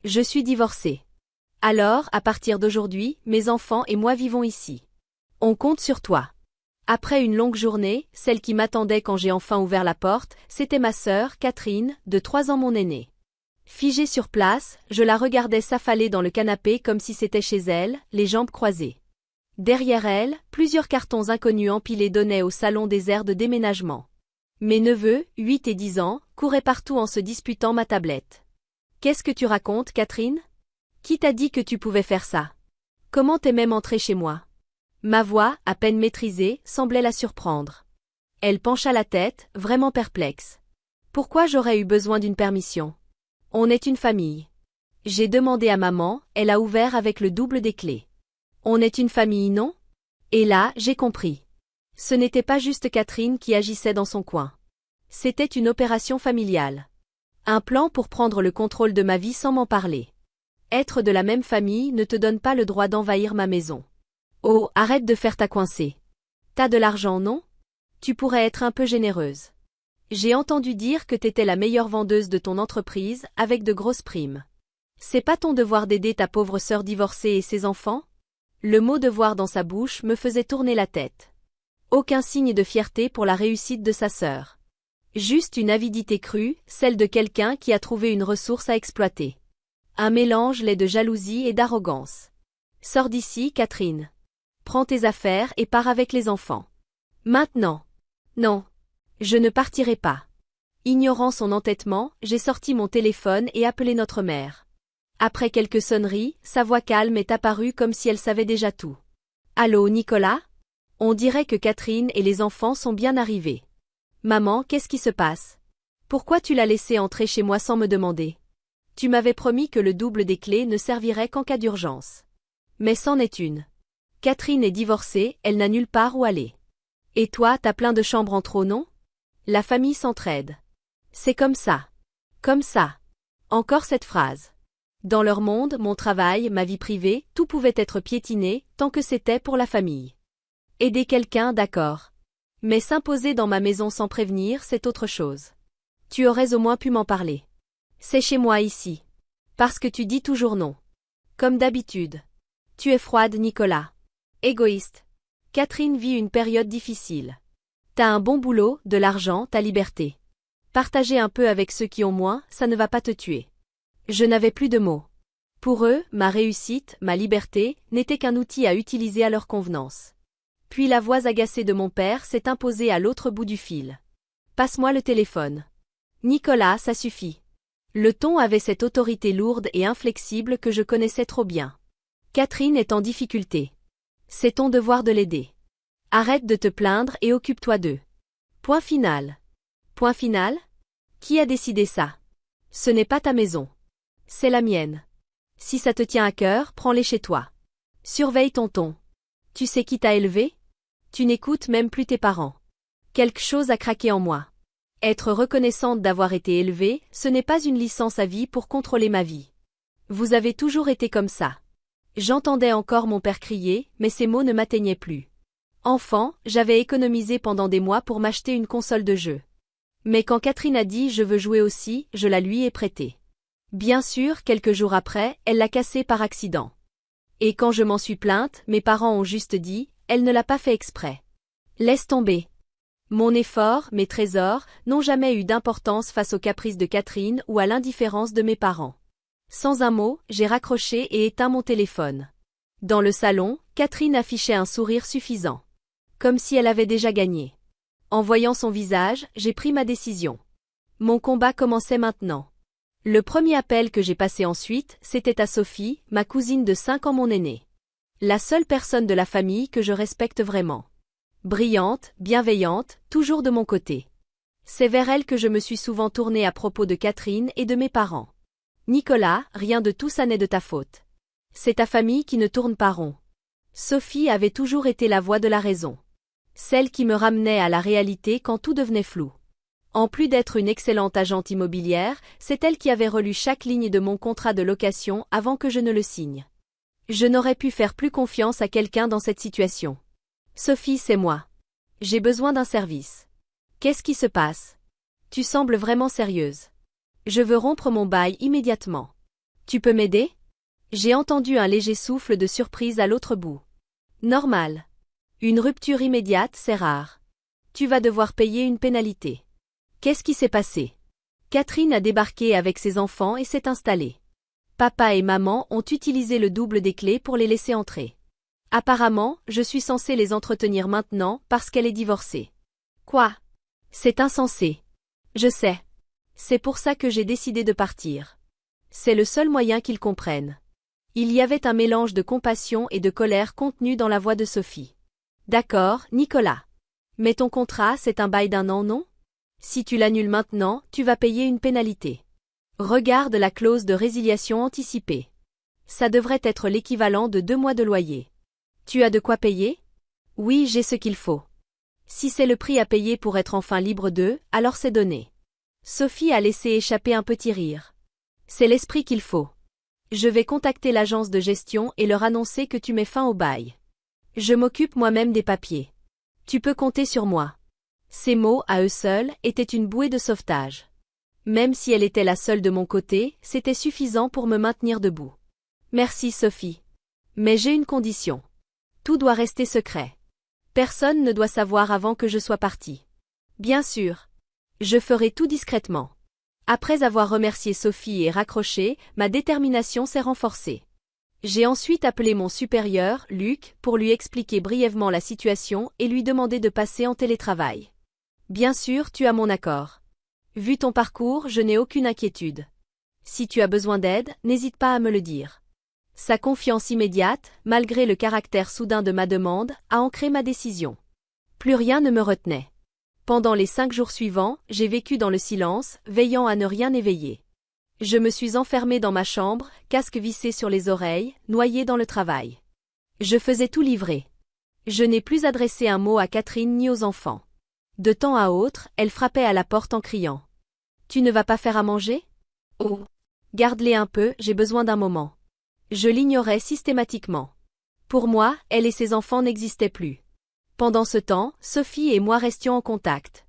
Je suis divorcée. Alors, à partir d'aujourd'hui, mes enfants et moi vivons ici. On compte sur toi. Après une longue journée, celle qui m'attendait quand j'ai enfin ouvert la porte, c'était ma sœur, Catherine, de 3 ans mon aînée. Figée sur place, je la regardais s'affaler dans le canapé comme si c'était chez elle, les jambes croisées. Derrière elle, plusieurs cartons inconnus empilés donnaient au salon des airs de déménagement. Mes neveux, 8 et 10 ans, couraient partout en se disputant ma tablette. Qu'est-ce que tu racontes, Catherine? Qui t'a dit que tu pouvais faire ça? Comment t'es même entrée chez moi? Ma voix, à peine maîtrisée, semblait la surprendre. Elle pencha la tête, vraiment perplexe. Pourquoi j'aurais eu besoin d'une permission? On est une famille. J'ai demandé à maman, elle a ouvert avec le double des clés. On est une famille, non? Et là, j'ai compris. Ce n'était pas juste Catherine qui agissait dans son coin. C'était une opération familiale. Un plan pour prendre le contrôle de ma vie sans m'en parler. Être de la même famille ne te donne pas le droit d'envahir ma maison. Oh, arrête de faire ta coincée. T'as de l'argent, non? Tu pourrais être un peu généreuse. J'ai entendu dire que t'étais la meilleure vendeuse de ton entreprise, avec de grosses primes. C'est pas ton devoir d'aider ta pauvre sœur divorcée et ses enfants? Le mot devoir dans sa bouche me faisait tourner la tête. Aucun signe de fierté pour la réussite de sa sœur. Juste une avidité crue, celle de quelqu'un qui a trouvé une ressource à exploiter. Un mélange laid de jalousie et d'arrogance. Sors d'ici, Catherine. Prends tes affaires et pars avec les enfants. Maintenant. Non. Je ne partirai pas. Ignorant son entêtement, j'ai sorti mon téléphone et appelé notre mère. Après quelques sonneries, sa voix calme est apparue comme si elle savait déjà tout. Allô, Nicolas? On dirait que Catherine et les enfants sont bien arrivés. Maman, qu'est-ce qui se passe? Pourquoi tu l'as laissé entrer chez moi sans me demander? Tu m'avais promis que le double des clés ne servirait qu'en cas d'urgence. Mais c'en est une. Catherine est divorcée, elle n'a nulle part où aller. Et toi, t'as plein de chambres en trop, non? La famille s'entraide. C'est comme ça. Comme ça. Encore cette phrase. Dans leur monde, mon travail, ma vie privée, tout pouvait être piétiné, tant que c'était pour la famille. Aider quelqu'un, d'accord. Mais s'imposer dans ma maison sans prévenir, c'est autre chose. Tu aurais au moins pu m'en parler. C'est chez moi ici. Parce que tu dis toujours non. Comme d'habitude. Tu es froide, Nicolas. Égoïste. Catherine vit une période difficile. T'as un bon boulot, de l'argent, ta liberté. Partager un peu avec ceux qui ont moins, ça ne va pas te tuer. Je n'avais plus de mots. Pour eux, ma réussite, ma liberté, n'était qu'un outil à utiliser à leur convenance. Puis la voix agacée de mon père s'est imposée à l'autre bout du fil. Passe-moi le téléphone. Nicolas, ça suffit. Le ton avait cette autorité lourde et inflexible que je connaissais trop bien. Catherine est en difficulté. C'est ton devoir de l'aider. Arrête de te plaindre et occupe-toi d'eux. Point final. Point final? Qui a décidé ça? Ce n'est pas ta maison. C'est la mienne. Si ça te tient à cœur, prends-les chez toi. Surveille ton ton. Tu sais qui t'a élevé? Tu n'écoutes même plus tes parents. Quelque chose a craqué en moi. Être reconnaissante d'avoir été élevée, ce n'est pas une licence à vie pour contrôler ma vie. Vous avez toujours été comme ça. J'entendais encore mon père crier, mais ces mots ne m'atteignaient plus. Enfant, j'avais économisé pendant des mois pour m'acheter une console de jeu. Mais quand Catherine a dit « je veux jouer aussi », je la lui ai prêtée. Bien sûr, quelques jours après, elle l'a cassée par accident. Et quand je m'en suis plainte, mes parents ont juste dit « elle ne l'a pas fait exprès ». Laisse tomber. Mon effort, mes trésors, n'ont jamais eu d'importance face aux caprices de Catherine ou à l'indifférence de mes parents. Sans un mot, j'ai raccroché et éteint mon téléphone. Dans le salon, Catherine affichait un sourire suffisant. Comme si elle avait déjà gagné. En voyant son visage, j'ai pris ma décision. Mon combat commençait maintenant. Le premier appel que j'ai passé ensuite, c'était à Sophie, ma cousine de 5 ans mon aînée. La seule personne de la famille que je respecte vraiment. Brillante, bienveillante, toujours de mon côté. C'est vers elle que je me suis souvent tournée à propos de Catherine et de mes parents. Nicolas, rien de tout ça n'est de ta faute. C'est ta famille qui ne tourne pas rond. Sophie avait toujours été la voix de la raison. Celle qui me ramenait à la réalité quand tout devenait flou. En plus d'être une excellente agente immobilière, c'est elle qui avait relu chaque ligne de mon contrat de location avant que je ne le signe. Je n'aurais pu faire plus confiance à quelqu'un dans cette situation. Sophie, c'est moi. J'ai besoin d'un service. Qu'est-ce qui se passe? Tu sembles vraiment sérieuse. Je veux rompre mon bail immédiatement. Tu peux m'aider? J'ai entendu un léger souffle de surprise à l'autre bout. Normal. Une rupture immédiate, c'est rare. Tu vas devoir payer une pénalité. Qu'est-ce qui s'est passé? Catherine a débarqué avec ses enfants et s'est installée. Papa et maman ont utilisé le double des clés pour les laisser entrer. Apparemment, je suis censée les entretenir maintenant parce qu'elle est divorcée. Quoi? C'est insensé. Je sais. C'est pour ça que j'ai décidé de partir. C'est le seul moyen qu'ils comprennent. Il y avait un mélange de compassion et de colère contenu dans la voix de Sophie. D'accord, Nicolas. Mais ton contrat, c'est un bail d'1 an, non? Si tu l'annules maintenant, tu vas payer une pénalité. Regarde la clause de résiliation anticipée. Ça devrait être l'équivalent de 2 mois de loyer. Tu as de quoi payer? Oui, j'ai ce qu'il faut. Si c'est le prix à payer pour être enfin libre d'eux, alors c'est donné. Sophie a laissé échapper un petit rire. C'est l'esprit qu'il faut. Je vais contacter l'agence de gestion et leur annoncer que tu mets fin au bail. Je m'occupe moi-même des papiers. Tu peux compter sur moi. Ces mots, à eux seuls, étaient une bouée de sauvetage. Même si elle était la seule de mon côté, c'était suffisant pour me maintenir debout. Merci Sophie. Mais j'ai une condition. Tout doit rester secret. Personne ne doit savoir avant que je sois partie. Bien sûr. Je ferai tout discrètement. Après avoir remercié Sophie et raccroché, ma détermination s'est renforcée. J'ai ensuite appelé mon supérieur, Luc, pour lui expliquer brièvement la situation et lui demander de passer en télétravail. Bien sûr, tu as mon accord. Vu ton parcours, je n'ai aucune inquiétude. Si tu as besoin d'aide, n'hésite pas à me le dire. Sa confiance immédiate, malgré le caractère soudain de ma demande, a ancré ma décision. Plus rien ne me retenait. Pendant les 5 jours suivants, j'ai vécu dans le silence, veillant à ne rien éveiller. Je me suis enfermée dans ma chambre, casque vissé sur les oreilles, noyée dans le travail. Je faisais tout livrer. Je n'ai plus adressé un mot à Catherine ni aux enfants. De temps à autre, elle frappait à la porte en criant. « Tu ne vas pas faire à manger? Oh. Garde-les un peu, j'ai besoin d'un moment. » Je l'ignorais systématiquement. Pour moi, elle et ses enfants n'existaient plus. Pendant ce temps, Sophie et moi restions en contact.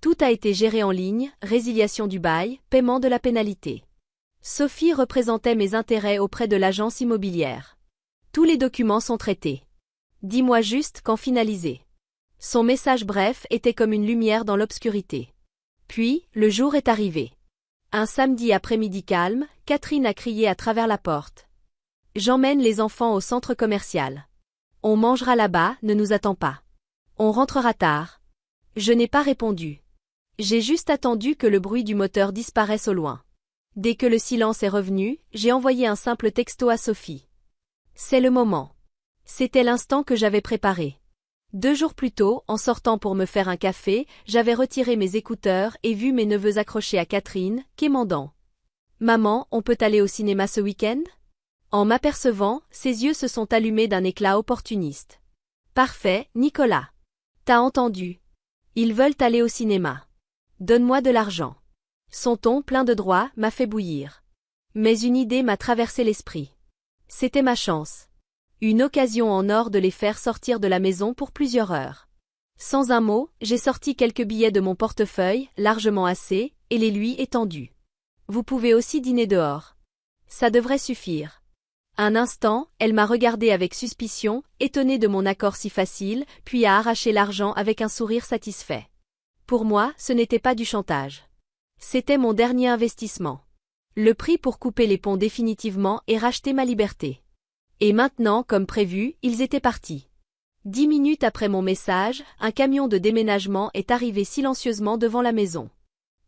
Tout a été géré en ligne, résiliation du bail, paiement de la pénalité. Sophie représentait mes intérêts auprès de l'agence immobilière. Tous les documents sont traités. Dis-moi juste quand finaliser. Son message bref était comme une lumière dans l'obscurité. Puis, le jour est arrivé. Un samedi après-midi calme, Catherine a crié à travers la porte. J'emmène les enfants au centre commercial. On mangera là-bas, ne nous attends pas. On rentrera tard. Je n'ai pas répondu. J'ai juste attendu que le bruit du moteur disparaisse au loin. Dès que le silence est revenu, j'ai envoyé un simple texto à Sophie. C'est le moment. C'était l'instant que j'avais préparé. 2 jours plus tôt, en sortant pour me faire un café, j'avais retiré mes écouteurs et vu mes neveux accrochés à Catherine, quémandant. « Maman, on peut aller au cinéma ce week-end ?» En m'apercevant, ses yeux se sont allumés d'un éclat opportuniste. « Parfait, Nicolas. T'as entendu. Ils veulent aller au cinéma. Donne-moi de l'argent. » Son ton plein de droit m'a fait bouillir. Mais une idée m'a traversé l'esprit. C'était ma chance. Une occasion en or de les faire sortir de la maison pour plusieurs heures. Sans un mot, j'ai sorti quelques billets de mon portefeuille, largement assez, et les lui ai tendus. Vous pouvez aussi dîner dehors. Ça devrait suffire. Un instant, elle m'a regardé avec suspicion, étonnée de mon accord si facile, puis a arraché l'argent avec un sourire satisfait. Pour moi, ce n'était pas du chantage. C'était mon dernier investissement. Le prix pour couper les ponts définitivement et racheter ma liberté. Et maintenant, comme prévu, ils étaient partis. 10 minutes après mon message, un camion de déménagement est arrivé silencieusement devant la maison.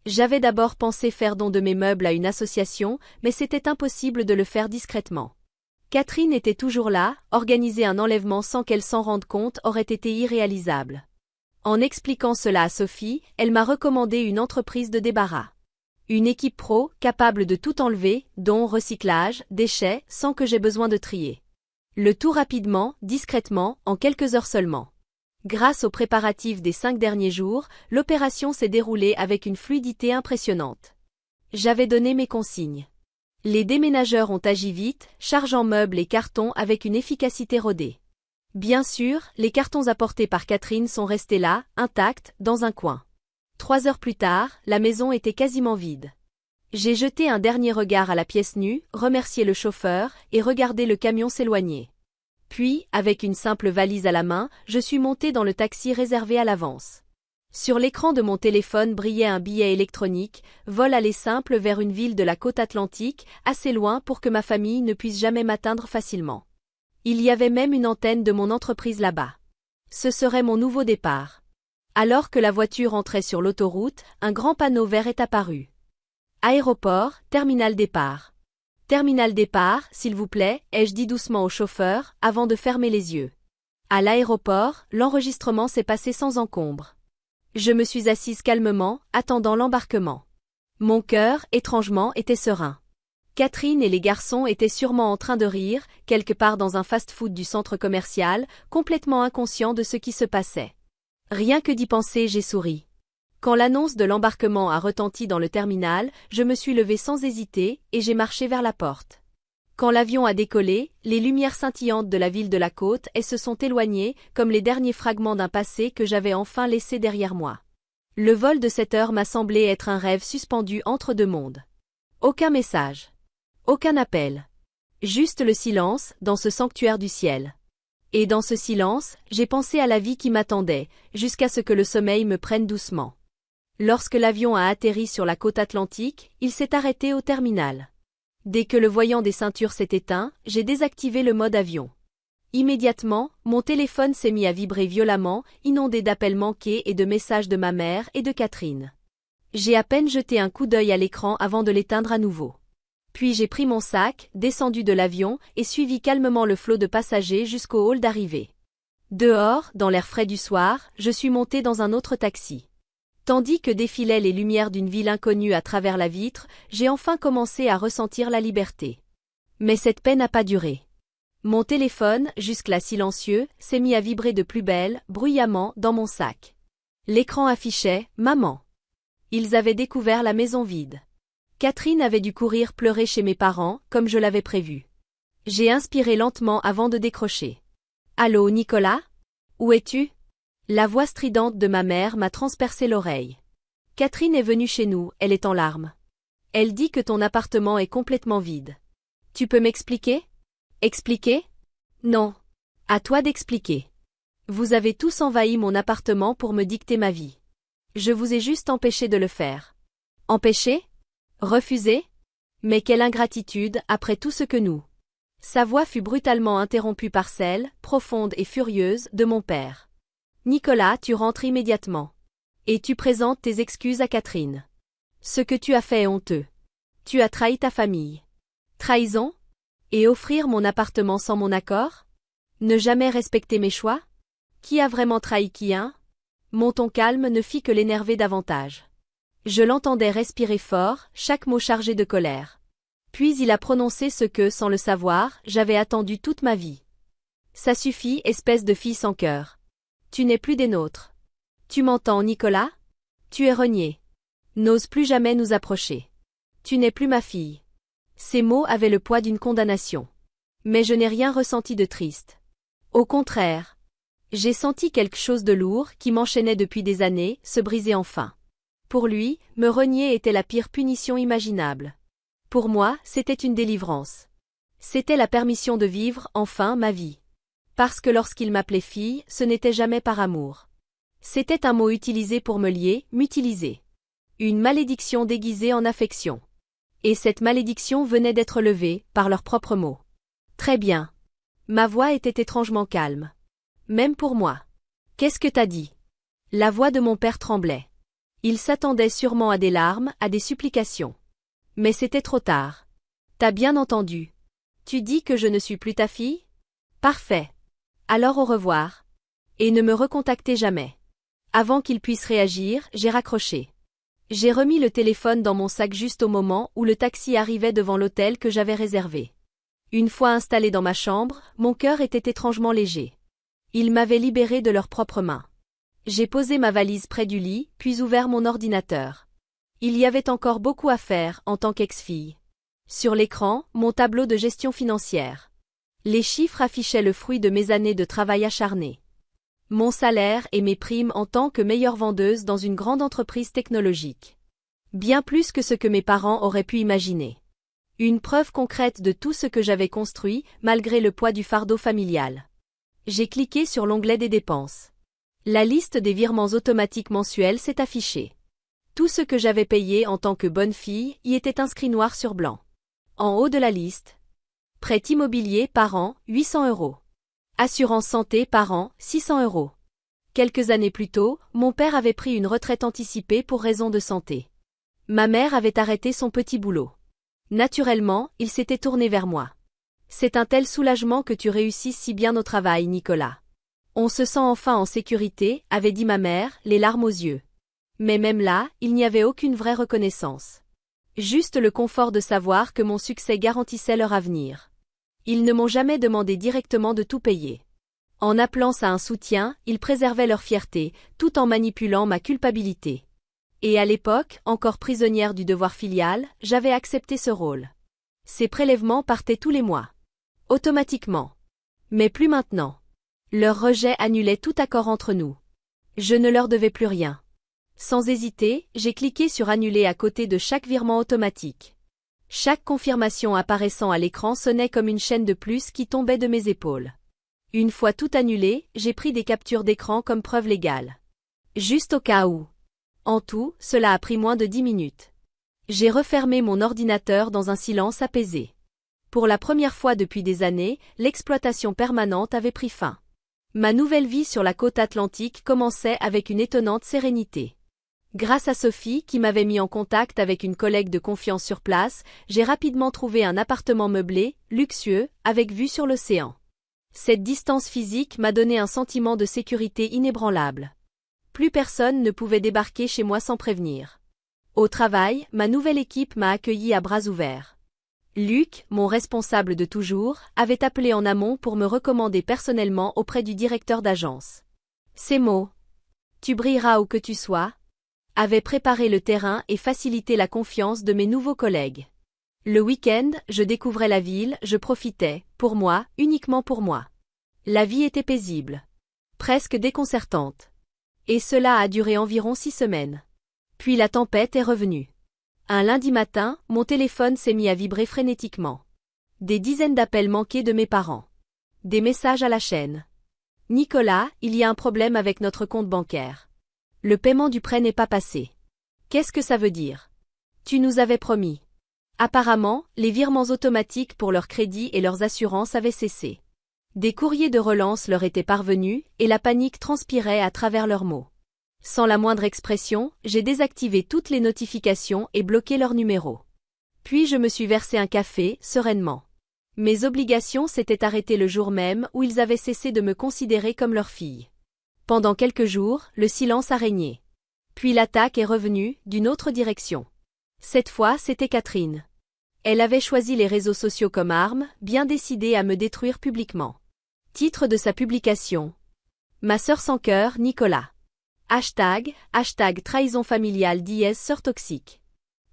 J'avais d'abord pensé faire don de mes meubles à une association, mais c'était impossible de le faire discrètement. Catherine était toujours là, organiser un enlèvement sans qu'elle s'en rende compte aurait été irréalisable. En expliquant cela à Sophie, elle m'a recommandé une entreprise de débarras. Une équipe pro, capable de tout enlever, dont recyclage, déchets, sans que j'aie besoin de trier. Le tout rapidement, discrètement, en quelques heures seulement. Grâce aux préparatifs des 5 derniers jours, l'opération s'est déroulée avec une fluidité impressionnante. J'avais donné mes consignes. Les déménageurs ont agi vite, chargeant meubles et cartons avec une efficacité rodée. Bien sûr, les cartons apportés par Catherine sont restés là, intacts, dans un coin. 3 heures plus tard, la maison était quasiment vide. J'ai jeté un dernier regard à la pièce nue, remercié le chauffeur et regardé le camion s'éloigner. Puis, avec une simple valise à la main, je suis monté dans le taxi réservé à l'avance. Sur l'écran de mon téléphone brillait un billet électronique, vol aller simple vers une ville de la côte atlantique, assez loin pour que ma famille ne puisse jamais m'atteindre facilement. Il y avait même une antenne de mon entreprise là-bas. Ce serait mon nouveau départ. Alors que la voiture entrait sur l'autoroute, un grand panneau vert est apparu. Aéroport, terminal départ. Terminal départ, s'il vous plaît, ai-je dit doucement au chauffeur, avant de fermer les yeux. À l'aéroport, l'enregistrement s'est passé sans encombre. Je me suis assise calmement, attendant l'embarquement. Mon cœur, étrangement, était serein. Catherine et les garçons étaient sûrement en train de rire, quelque part dans un fast-food du centre commercial, complètement inconscients de ce qui se passait. Rien que d'y penser, j'ai souri. Quand l'annonce de l'embarquement a retenti dans le terminal, je me suis levée sans hésiter et j'ai marché vers la porte. Quand l'avion a décollé, les lumières scintillantes de la ville de la côte se sont éloignées, comme les derniers fragments d'un passé que j'avais enfin laissé derrière moi. Le vol de cette heure m'a semblé être un rêve suspendu entre deux mondes. Aucun message. Aucun appel. Juste le silence, dans ce sanctuaire du ciel. Et dans ce silence, j'ai pensé à la vie qui m'attendait, jusqu'à ce que le sommeil me prenne doucement. Lorsque l'avion a atterri sur la côte atlantique, il s'est arrêté au terminal. Dès que le voyant des ceintures s'est éteint, j'ai désactivé le mode avion. Immédiatement, mon téléphone s'est mis à vibrer violemment, inondé d'appels manqués et de messages de ma mère et de Catherine. J'ai à peine jeté un coup d'œil à l'écran avant de l'éteindre à nouveau. Puis j'ai pris mon sac, descendu de l'avion et suivi calmement le flot de passagers jusqu'au hall d'arrivée. Dehors, dans l'air frais du soir, je suis monté dans un autre taxi. Tandis que défilaient les lumières d'une ville inconnue à travers la vitre, j'ai enfin commencé à ressentir la liberté. Mais cette paix n'a pas duré. Mon téléphone, jusque-là silencieux, s'est mis à vibrer de plus belle, bruyamment, dans mon sac. L'écran affichait « Maman ». Ils avaient découvert la maison vide. Catherine avait dû courir pleurer chez mes parents, comme je l'avais prévu. J'ai inspiré lentement avant de décrocher. « Allô, Nicolas ? Où es-tu ? » La voix stridente de ma mère m'a transpercé l'oreille. Catherine est venue chez nous, elle est en larmes. Elle dit que ton appartement est complètement vide. Tu peux m'expliquer ? Expliquer ? Non. À toi d'expliquer. Vous avez tous envahi mon appartement pour me dicter ma vie. Je vous ai juste empêché de le faire. Empêché ? Refusé ? Mais quelle ingratitude, après tout ce que nous. Sa voix fut brutalement interrompue par celle, profonde et furieuse, de mon père. Nicolas, tu rentres immédiatement. Et tu présentes tes excuses à Catherine. Ce que tu as fait est honteux. Tu as trahi ta famille. Trahison ? Et offrir mon appartement sans mon accord ? Ne jamais respecter mes choix ? Qui a vraiment trahi qui, hein ? Mon ton calme ne fit que l'énerver davantage. Je l'entendais respirer fort, chaque mot chargé de colère. Puis il a prononcé ce que, sans le savoir, j'avais attendu toute ma vie. Ça suffit, espèce de fille sans cœur. Tu n'es plus des nôtres. Tu m'entends, Nicolas ? Tu es renié. N'ose plus jamais nous approcher. Tu n'es plus ma fille. Ces mots avaient le poids d'une condamnation. Mais je n'ai rien ressenti de triste. Au contraire. J'ai senti quelque chose de lourd qui m'enchaînait depuis des années, se briser enfin. Pour lui, me renier était la pire punition imaginable. Pour moi, c'était une délivrance. C'était la permission de vivre, enfin, ma vie. Parce que lorsqu'il m'appelait fille, ce n'était jamais par amour. C'était un mot utilisé pour me lier, m'utiliser. Une malédiction déguisée en affection. Et cette malédiction venait d'être levée, par leurs propres mots. Très bien. Ma voix était étrangement calme. Même pour moi. Qu'est-ce que t'as dit ? La voix de mon père tremblait. Il s'attendait sûrement à des larmes, à des supplications. Mais c'était trop tard. T'as bien entendu. Tu dis que je ne suis plus ta fille ? Parfait. Alors au revoir. Et ne me recontactez jamais. Avant qu'il puisse réagir, j'ai raccroché. J'ai remis le téléphone dans mon sac juste au moment où le taxi arrivait devant l'hôtel que j'avais réservé. Une fois installé dans ma chambre, mon cœur était étrangement léger. Ils m'avaient libéré de leurs propres mains. J'ai posé ma valise près du lit, puis ouvert mon ordinateur. Il y avait encore beaucoup à faire en tant qu'ex-fille. Sur l'écran, mon tableau de gestion financière. Les chiffres affichaient le fruit de mes années de travail acharné. Mon salaire et mes primes en tant que meilleure vendeuse dans une grande entreprise technologique. Bien plus que ce que mes parents auraient pu imaginer. Une preuve concrète de tout ce que j'avais construit, malgré le poids du fardeau familial. J'ai cliqué sur l'onglet des dépenses. La liste des virements automatiques mensuels s'est affichée. Tout ce que j'avais payé en tant que bonne fille y était inscrit noir sur blanc. En haut de la liste. Prêt immobilier par an, 800 €. Assurance santé par an, 600 €. Quelques années plus tôt, mon père avait pris une retraite anticipée pour raison de santé. Ma mère avait arrêté son petit boulot. Naturellement, il s'était tourné vers moi. C'est un tel soulagement que tu réussisses si bien au travail, Nicolas. On se sent enfin en sécurité, avait dit ma mère, les larmes aux yeux. Mais même là, il n'y avait aucune vraie reconnaissance. Juste le confort de savoir que mon succès garantissait leur avenir. Ils ne m'ont jamais demandé directement de tout payer. En appelant ça un soutien, ils préservaient leur fierté, tout en manipulant ma culpabilité. Et à l'époque, encore prisonnière du devoir filial, j'avais accepté ce rôle. Ces prélèvements partaient tous les mois. Automatiquement. Mais plus maintenant. Leur rejet annulait tout accord entre nous. Je ne leur devais plus rien. Sans hésiter, j'ai cliqué sur annuler à côté de chaque virement automatique. Chaque confirmation apparaissant à l'écran sonnait comme une chaîne de plus qui tombait de mes épaules. Une fois tout annulé, j'ai pris des captures d'écran comme preuve légale. Juste au cas où. En tout, cela a pris moins de 10 minutes. J'ai refermé mon ordinateur dans un silence apaisé. Pour la première fois depuis des années, l'exploitation permanente avait pris fin. Ma nouvelle vie sur la côte atlantique commençait avec une étonnante sérénité. Grâce à Sophie qui m'avait mis en contact avec une collègue de confiance sur place, j'ai rapidement trouvé un appartement meublé, luxueux, avec vue sur l'océan. Cette distance physique m'a donné un sentiment de sécurité inébranlable. Plus personne ne pouvait débarquer chez moi sans prévenir. Au travail, ma nouvelle équipe m'a accueilli à bras ouverts. Luc, mon responsable de toujours, avait appelé en amont pour me recommander personnellement auprès du directeur d'agence. Ces mots « Tu brilleras où que tu sois » avaient préparé le terrain et facilité la confiance de mes nouveaux collègues. Le week-end, je découvrais la ville, je profitais, pour moi, uniquement pour moi. La vie était paisible. Presque déconcertante. Et cela a duré environ 6 semaines. Puis la tempête est revenue. Un lundi matin, mon téléphone s'est mis à vibrer frénétiquement. Des dizaines d'appels manqués de mes parents. Des messages à la chaîne. Nicolas, il y a un problème avec notre compte bancaire. Le paiement du prêt n'est pas passé. Qu'est-ce que ça veut dire? Tu nous avais promis. Apparemment, les virements automatiques pour leurs crédits et leurs assurances avaient cessé. Des courriers de relance leur étaient parvenus, et la panique transpirait à travers leurs mots. Sans la moindre expression, j'ai désactivé toutes les notifications et bloqué leurs numéros. Puis je me suis versé un café, sereinement. Mes obligations s'étaient arrêtées le jour même où ils avaient cessé de me considérer comme leur fille. Pendant quelques jours, le silence a régné. Puis l'attaque est revenue, d'une autre direction. Cette fois, c'était Catherine. Elle avait choisi les réseaux sociaux comme arme, bien décidée à me détruire publiquement. Titre de sa publication. Ma sœur sans cœur, Nicolas. Hashtag trahison familiale / sœur toxique.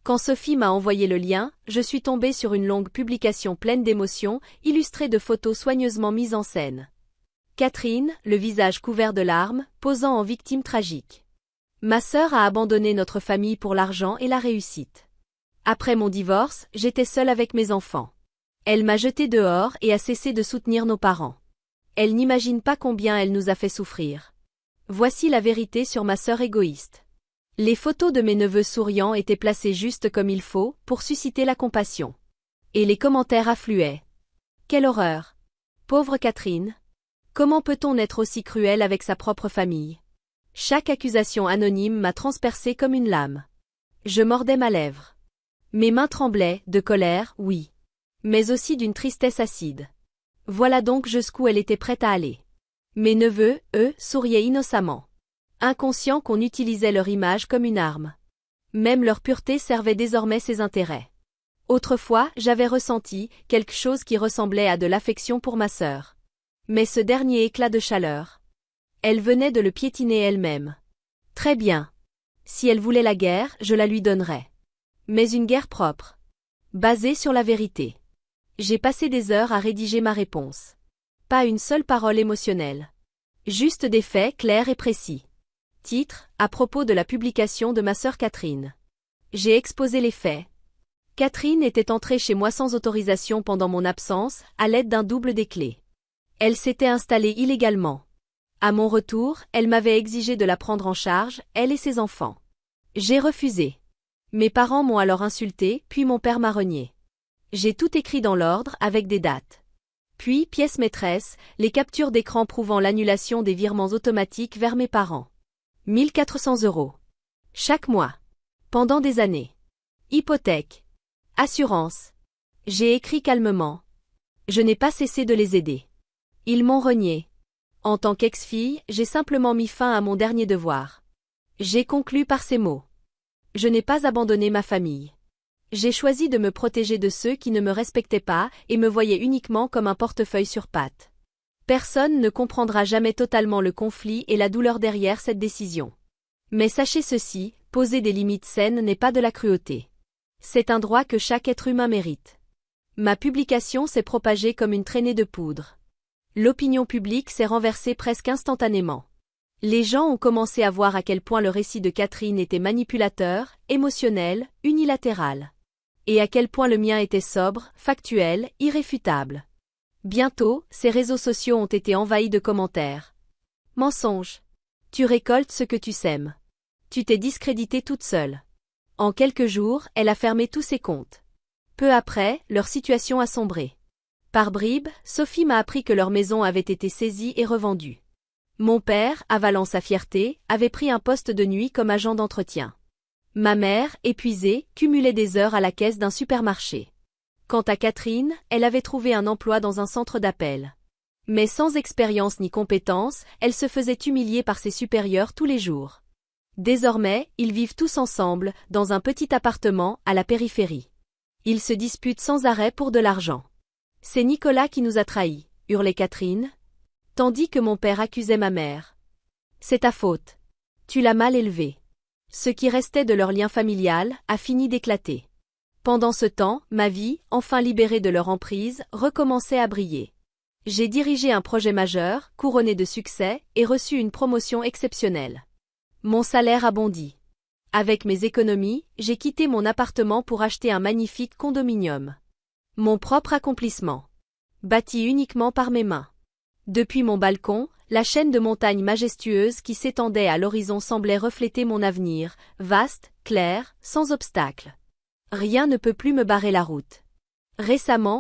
Quand Sophie m'a envoyé le lien, je suis tombée sur une longue publication pleine d'émotions, illustrée de photos soigneusement mises en scène. Catherine, le visage couvert de larmes, posant en victime tragique. Ma sœur a abandonné notre famille pour l'argent et la réussite. Après mon divorce, j'étais seule avec mes enfants. Elle m'a jetée dehors et a cessé de soutenir nos parents. Elle n'imagine pas combien elle nous a fait souffrir. Voici la vérité sur ma sœur égoïste. Les photos de mes neveux souriants étaient placées juste comme il faut, pour susciter la compassion. Et les commentaires affluaient. Quelle horreur! Pauvre Catherine! Comment peut-on être aussi cruel avec sa propre famille? Chaque accusation anonyme m'a transpercée comme une lame. Je mordais ma lèvre. Mes mains tremblaient, de colère, oui. Mais aussi d'une tristesse acide. Voilà donc jusqu'où elle était prête à aller. Mes neveux, eux, souriaient innocemment. Inconscients qu'on utilisait leur image comme une arme. Même leur pureté servait désormais ses intérêts. Autrefois, j'avais ressenti quelque chose qui ressemblait à de l'affection pour ma sœur. Mais ce dernier éclat de chaleur. Elle venait de le piétiner elle-même. Très bien. Si elle voulait la guerre, je la lui donnerais. Mais une guerre propre. Basée sur la vérité. J'ai passé des heures à rédiger ma réponse. Pas une seule parole émotionnelle. Juste des faits clairs et précis. Titre, à propos de la publication de ma sœur Catherine. J'ai exposé les faits. Catherine était entrée chez moi sans autorisation pendant mon absence, à l'aide d'un double des clés. Elle s'était installée illégalement. À mon retour, elle m'avait exigé de la prendre en charge, elle et ses enfants. J'ai refusé. Mes parents m'ont alors insulté, puis mon père m'a renié. J'ai tout écrit dans l'ordre, avec des dates. Puis, pièce maîtresse, les captures d'écran prouvant l'annulation des virements automatiques vers mes parents. 1400 €. Chaque mois. Pendant des années. Hypothèque. Assurance. J'ai écrit calmement. Je n'ai pas cessé de les aider. Ils m'ont renié. En tant qu'ex-fille, j'ai simplement mis fin à mon dernier devoir. J'ai conclu par ces mots. Je n'ai pas abandonné ma famille. J'ai choisi de me protéger de ceux qui ne me respectaient pas et me voyaient uniquement comme un portefeuille sur pattes. Personne ne comprendra jamais totalement le conflit et la douleur derrière cette décision. Mais sachez ceci, poser des limites saines n'est pas de la cruauté. C'est un droit que chaque être humain mérite. Ma publication s'est propagée comme une traînée de poudre. L'opinion publique s'est renversée presque instantanément. Les gens ont commencé à voir à quel point le récit de Catherine était manipulateur, émotionnel, unilatéral. Et à quel point le mien était sobre, factuel, irréfutable. Bientôt, ces réseaux sociaux ont été envahis de commentaires. Mensonge. Tu récoltes ce que tu sèmes. Tu t'es discréditée toute seule. En quelques jours, elle a fermé tous ses comptes. Peu après, leur situation a sombré. Par bribes, Sophie m'a appris que leur maison avait été saisie et revendue. Mon père, avalant sa fierté, avait pris un poste de nuit comme agent d'entretien. Ma mère, épuisée, cumulait des heures à la caisse d'un supermarché. Quant à Catherine, elle avait trouvé un emploi dans un centre d'appel. Mais sans expérience ni compétence, elle se faisait humilier par ses supérieurs tous les jours. Désormais, ils vivent tous ensemble, dans un petit appartement, à la périphérie. Ils se disputent sans arrêt pour de l'argent. C'est Nicolas qui nous a trahis, hurlait Catherine, tandis que mon père accusait ma mère. C'est ta faute. Tu l'as mal élevé. Ce qui restait de leur lien familial a fini d'éclater. Pendant ce temps, ma vie, enfin libérée de leur emprise, recommençait à briller. J'ai dirigé un projet majeur, couronné de succès, et reçu une promotion exceptionnelle. Mon salaire a bondi. Avec mes économies, j'ai quitté mon appartement pour acheter un magnifique condominium. Mon propre accomplissement. Bâti uniquement par mes mains. Depuis mon balcon, la chaîne de montagnes majestueuses qui s'étendait à l'horizon semblait refléter mon avenir, vaste, clair, sans obstacle. Rien ne peut plus me barrer la route. Récemment,